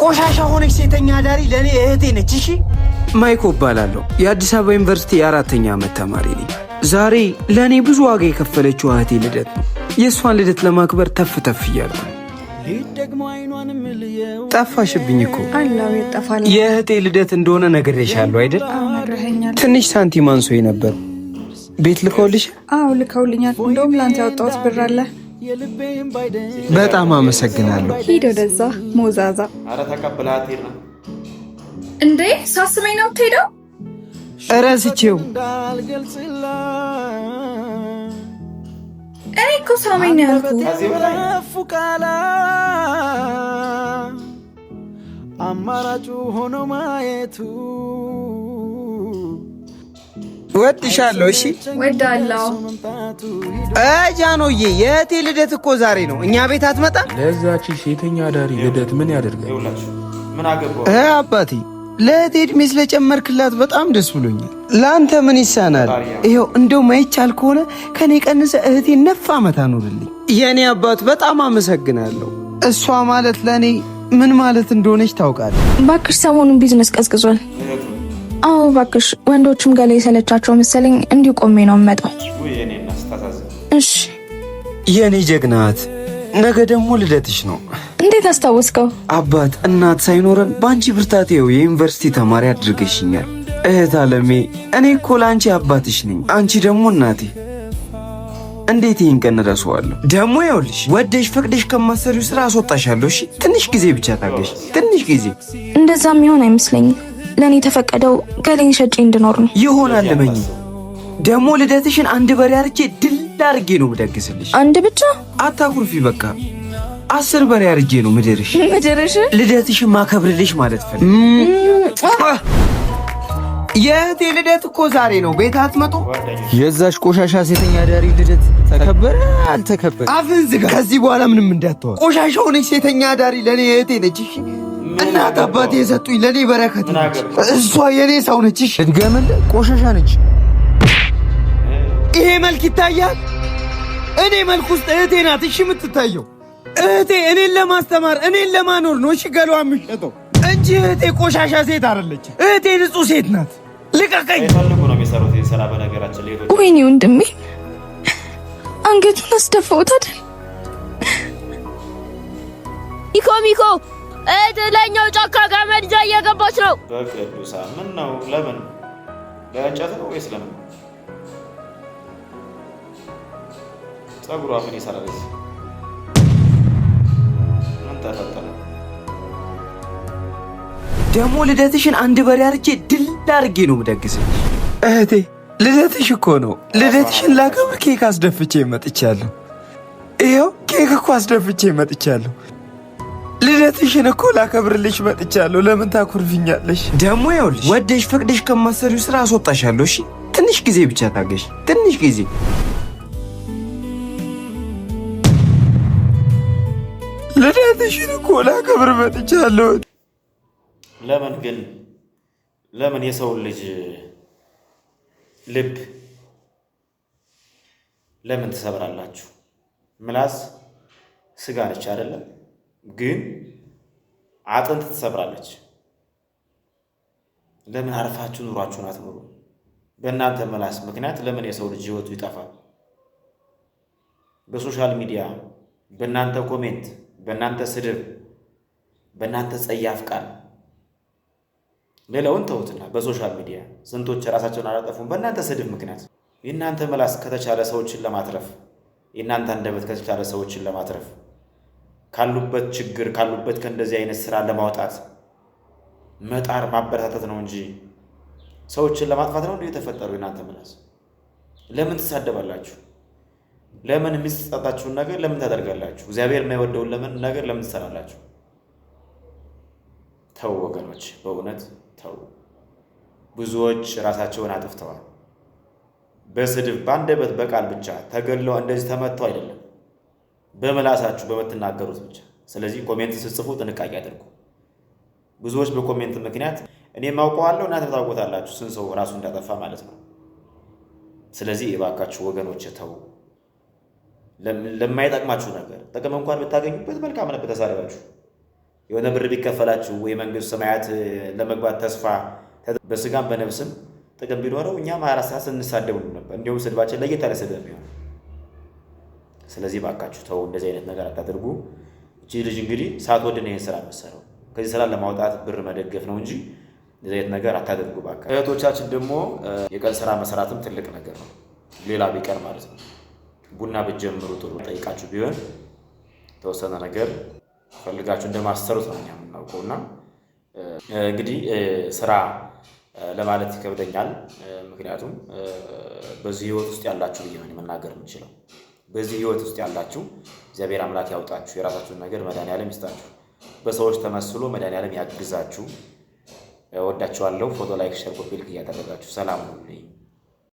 ቆሻሻ ሆነች ሴተኛ ዳሪ ለኔ እህቴ ነች። እሺ ማይኮ እባላለሁ። የአዲስ አበባ ዩኒቨርሲቲ የአራተኛ ዓመት ተማሪ ነኝ። ዛሬ ለኔ ብዙ ዋጋ የከፈለችው እህቴ ልደት ነው። የእሷን ልደት ለማክበር ተፍ እያልኩ ጠፋሽብኝ እኮ። የእህቴ ልደት እንደሆነ ነግሬሻለሁ አይደል? ትንሽ ሳንቲም አንሶኝ ነበር። ቤት ልከውልሽ? አዎ ልከውልኛል። እንደውም ላንተ ያወጣሁት ብር አለ። በጣም አመሰግናለሁ። ሂድ ወደዛ ሞዛዛ። አረ ተቀበላት ሄድና እንዴ ሳስመኝ ነው የምትሄደው? እረስቼው። እኔ እኮ ሳመኝ ነው ያልኩት። አማራጩ ሆኖ ማየቱ ወድሻለሁ። እሺ ወዳለሁ። ጃኖዬ የእህቴ ልደት እኮ ዛሬ ነው። እኛ ቤት አትመጣ? ለዛች ሴተኛ ዳሪ ልደት ምን ያደርጋል? ምን አገባው? አባቴ ለእህቴ እድሜ ስለጨመርክላት በጣም ደስ ብሎኛል። ለአንተ ምን ይሳናል? ይኸው እንደው ማይቻል ከሆነ ከኔ ቀንሰ እህቴ 9 ዓመት አኖርልኝ። የእኔ አባት በጣም አመሰግናለሁ። እሷ ማለት ለእኔ ምን ማለት እንደሆነች ታውቃለህ። ባክሽ ሰሞኑን ቢዝነስ ቀዝቅዟል። አዎ ባክሽ፣ ወንዶችም ጋር የሰለቻቸው መሰለኝ እንዲሁ ቆሜ ነው የምመጣው። እሺ የኔ ጀግናት፣ ነገ ደግሞ ልደትሽ ነው። እንዴት አስታወስከው? አባት እናት ሳይኖረን በአንቺ ብርታት ይኸው የዩኒቨርሲቲ ተማሪ አድርገሽኛል። እህት አለሜ፣ እኔ እኮ ለአንቺ አባትሽ ነኝ፣ አንቺ ደግሞ እናቴ። እንዴት ይህን ቀን እረሳዋለሁ? ደግሞ ይኸውልሽ ወደሽ ፈቅደሽ ከማሰሪው ስራ አስወጣሻለሁ። እሺ ትንሽ ጊዜ ብቻ ታገሽ፣ ትንሽ ጊዜ። እንደዛ የሚሆን አይመስለኝም። ለኔ ተፈቀደው ገሌን ሸጬ እንድኖር ነው። ይሆናል ለመኝ። ደግሞ ልደትሽን አንድ በሬ አርጄ ድል አርጌ ነው ምደግስልሽ። አንድ ብቻ አታኩርፊ። በቃ 10 በሬ አርጄ ነው ምድርሽ ልደትሽን ማከብርልሽ ማለት ፈልግ። የእህቴ ልደት እኮ ዛሬ ነው። ቤት አትመጡ? የዛሽ ቆሻሻ ሴተኛ ዳሪ ልደት ተከበረ አልተከበረ አፍን ዝጋ። ከዚህ በኋላ ምንም እንዳትተው። ቆሻሻ ሆነች ሴተኛ ዳሪ ለኔ እህቴ ነች። እሺ እናት አባቴ የሰጡኝ ለኔ በረከት ነች። እሷ የኔ ሰው ነች። እሺ እድገምል ቆሻሻ ነች። ይሄ መልክ ይታያል። እኔ መልክ ውስጥ እህቴ ናት። እሺ የምትታየው እህቴ እኔን ለማስተማር እኔን ለማኖር ነው። እሺ ገሏ የምትሸጠው እንጂ እህቴ ቆሻሻ ሴት አይደለች። እህቴ ንጹህ ሴት ናት። ልቀቀኝ። ይፈልጉ ነው የሚሰሩት የሰራ በነገራችን ላይ ሄዶ ወይኔ ወንድሜ አንገቱን አስደፋውት አይደል? ሚኮ እድለኛው ጫካ ገመድ ይዛ እየገባች ነው። በቅዱሳ ምን ነው? ለምን? ለእንጨት ነው ወይስ ለምን? ጸጉሯ ምን ይሰራል? ምን ተፈጠረ? ደግሞ ልደትሽን አንድ በሬ አርጄ ድል አርጌ ነው ምደግስልሽ። እህቴ ልደትሽ እኮ ነው። ልደትሽን ላከብር ኬክ አስደፍቼ መጥቻለሁ። ይኸው ኬክ እኮ አስደፍቼ መጥቻለሁ። ልደትሽን እኮ ላከብርልሽ መጥቻለሁ። ለምን ታኩርፊኛለሽ? ደግሞ ይኸውልሽ ወደሽ ፈቅደሽ ከማሰሪው ስራ አስወጣሻለሁ። እሺ ትንሽ ጊዜ ብቻ ታገሽ፣ ትንሽ ጊዜ። ልደትሽን እኮ ላከብር መጥቻለሁ። ለምን ግን ለምን የሰው ልጅ ልብ ለምን ትሰብራላችሁ? ምላስ ስጋ ነች አይደለም? ግን አጥንት ትሰብራለች። ለምን አርፋችሁ ኑሯችሁን አትኖሩ? በእናንተ ምላስ ምክንያት ለምን የሰው ልጅ ህይወቱ ይጠፋል? በሶሻል ሚዲያ በእናንተ ኮሜንት፣ በእናንተ ስድብ፣ በእናንተ ጸያፍ ቃል ሌላውን ተውትና በሶሻል ሚዲያ ስንቶች ራሳቸውን አላጠፉም በእናንተ ስድብ ምክንያት። የእናንተ ምላስ ከተቻለ ሰዎችን ለማትረፍ፣ የእናንተ አንደበት ከተቻለ ሰዎችን ለማትረፍ፣ ካሉበት ችግር ካሉበት ከእንደዚህ አይነት ስራ ለማውጣት መጣር ማበረታታት ነው እንጂ ሰዎችን ለማጥፋት ነው እንዴ የተፈጠሩ? የእናንተ ምላስ ለምን ትሳደባላችሁ? ለምን የሚጸጣችሁን ነገር ለምን ታደርጋላችሁ? እግዚአብሔር የማይወደውን ነገር ለምን ትሰራላችሁ? ተው ወገኖች፣ በእውነት ተው። ብዙዎች ራሳቸውን አጥፍተዋል። በስድብ በአንደበት በቃል ብቻ ተገድለው እንደዚህ ተመተው አይደለም፣ በመላሳችሁ በምትናገሩት ብቻ። ስለዚህ ኮሜንት ስትጽፉ ጥንቃቄ አድርጉ። ብዙዎች በኮሜንት ምክንያት እኔ ማውቀዋለሁ እናንተ ታውቁታላችሁ ስንት ሰው ራሱ እንዳጠፋ ማለት ነው። ስለዚህ እባካችሁ ወገኖች ተው። ለማይጠቅማችሁ ነገር ጥቅም እንኳን ብታገኙበት መልካም ነበር ተሳደባችሁ። የሆነ ብር ቢከፈላችሁ ወይ መንግስት ሰማያት ለመግባት ተስፋ በስጋም በነፍስም ጥቅም ቢኖረው እኛም 24 ሰዓት ስንሳደብ ነበር። እንዲሁም ስድባችን ለየት ያለ ስድብ ነው። ስለዚህ ባካችሁ ተው፣ እንደዚህ አይነት ነገር አታድርጉ። እቺ ልጅ እንግዲህ ሳትወድ ነው ይሄን ስራ መሰረው ከዚህ ስራ ለማውጣት ብር መደገፍ ነው እንጂ እንደዚህ አይነት ነገር አታድርጉ ባካችሁ። እህቶቻችን ደግሞ የቀን ስራ መስራትም ትልቅ ነገር ነው። ሌላ ቢቀር ማለት ነው ቡና ብትጀምሩ ጥሩ ጠይቃችሁ ቢሆን ተወሰነ ነገር ፈልጋችሁ እንደማስተሩት ነው እኛ የምናውቀውና እንግዲህ ስራ ለማለት ይከብደኛል። ምክንያቱም በዚህ ህይወት ውስጥ ያላችሁ ብዬ ነው መናገር የምችለው። በዚህ ህይወት ውስጥ ያላችሁ እግዚአብሔር አምላክ ያውጣችሁ፣ የራሳችሁን ነገር መድኃኒዓለም ይስጣችሁ፣ በሰዎች ተመስሎ መድኃኒዓለም ያግዛችሁ። ወዳችኋለሁ። ፎቶ ላይክ፣ ሼር፣ ኮፒ ሊንክ እያደረጋችሁ ሰላም ሁኑ።